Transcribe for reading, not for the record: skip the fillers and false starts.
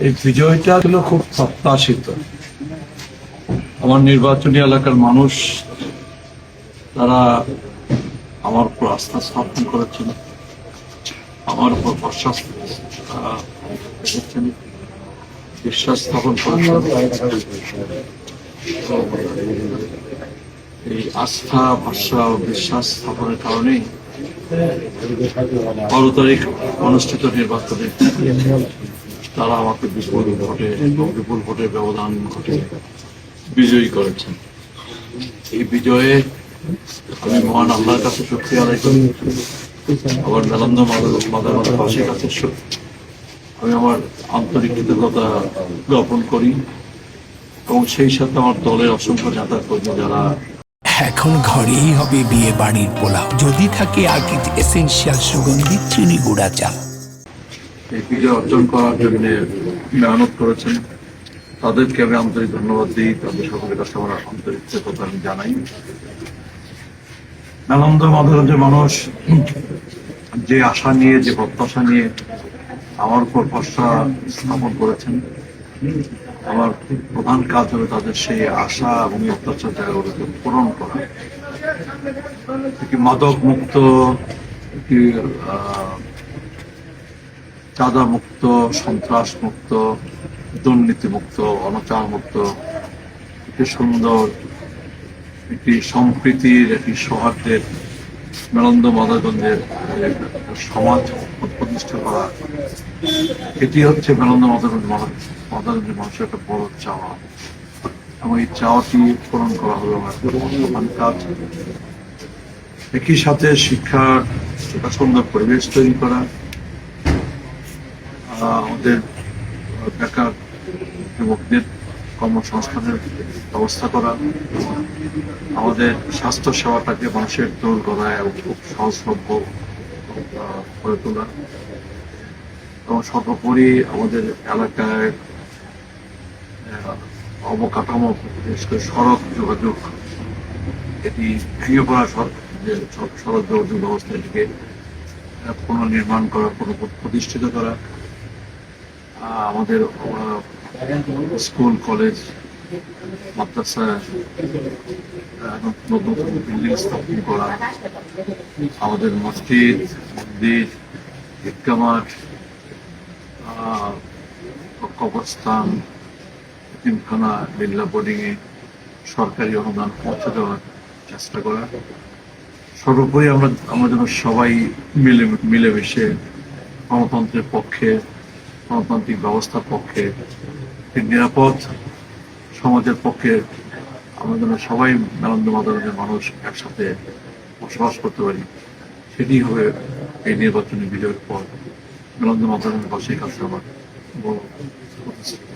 এই বিজয়টা ছিল খুব প্রত্যাশিত। আমার নির্বাচনী এলাকার মানুষ তারা আমার উপর আস্থা স্থাপন করেছেন, আমার উপর ভরসা রেখেছেন, বিশ্বাস স্থাপন করেছেন। এই আস্থা, ভরসা ও বিশ্বাস স্থাপনের কারণেই 12 তারিখ অনুষ্ঠিত নির্বাচনে তারা আমাকে বিপুল ভোটের ব্যবধান ঘটে বিজয়ী করেছেন। এই বিজয়ে আমি মহান আল্লাহর কাছে শুকরিয়া আদায় করি। আবার মেলন্দ মাদারবাসীর কাছে আমি আমার আন্তরিক কৃতজ্ঞতা জ্ঞাপন করি এবং সেই সাথে আমার দলের অসংখ্য নেতা কর্মী যারা। এখন ঘরেই হবে বিয়ে বাড়ির পোলাও, যদি থাকে আকিজ এসেনশিয়াল সুগন্ধি চিনি গুঁড়া চা। এই বিজয় অর্জন করার জন্য মেহনত করেছেন, তাদেরকে আমি আন্তরিক ধন্যবাদ দিই। তাদের সকলের কাছে আমার আন্তরিক কৃতজ্ঞতা আমি জানাই। মেলন্দ মাদারগঞ্জের মানুষ যে আশা নিয়ে, যে প্রত্যাশা নিয়ে আমার উপর ভরসা স্থাপন করেছেন, আমার প্রধান কাজ হবে তাদের সেই আশা এবং প্রত্যাশার জায়গাগুলোকে পূরণ করা। মাদক মুক্ত, চাঁদা মুক্ত, সন্ত্রাস মুক্ত, দুর্নীতি মুক্ত, অনাচার মুক্ত একটি সুন্দর, একটি সম্প্রীতির, একটি সৌহার্দ্যের মেলন্দ মাদারগঞ্জের সমাজ প্রতিষ্ঠা করা, এটি হচ্ছে মেলন্দ মাদারগঞ্জের মানুষের একটা বড় চাওয়া এবং এই চাওয়াটি পূরণ করা হলো আমার প্রধান কাজ। একই সাথে শিক্ষার একটা সুন্দর পরিবেশ তৈরি করা, আমাদের বেকার যুবকদের কর্মসংস্থানের ব্যবস্থা করা, আমাদের স্বাস্থ্য সেবাটাকে মানুষের দূর করা এবং খুব সহজলভ্য করে তোলা, এবং সর্বোপরি আমাদের এলাকায় অবকাঠামো, বিশেষ করে সড়ক যোগাযোগ, এটি ভেঙে পড়া সড়ক যোগাযোগ ব্যবস্থা, এটিকে পুনর্নির্মাণ করা, প্রতিষ্ঠিত করা, আমাদের স্কুল, কলেজ, মাদ্রাসা নতুন বিল্ডিং স্থাপন করা, আমাদের মসজিদ, মন্দির, ঈদগাহ মাঠ, কবরস্থান, এতিমখানা, বিল্লা বোর্ডিংয়ে সরকারি অনুদান পৌঁছে দেওয়ার চেষ্টা করা। সর্বোপরি আমরা যেন সবাই মিলেমিশে গণতন্ত্রের পক্ষে, গণতান্ত্রিক ব্যবস্থার পক্ষে, নিরাপদ সমাজের পক্ষে আমরা যেন সবাই মেলন্দ মাদারগঞ্জের মানুষ একসাথে বসবাস করতে পারি, সেটি হবে এই নির্বাচনী বিজয়ের পর মেলন্দ মাদারগঞ্জবাসীর কাছে আমার বড় প্রতিশ্রুতি।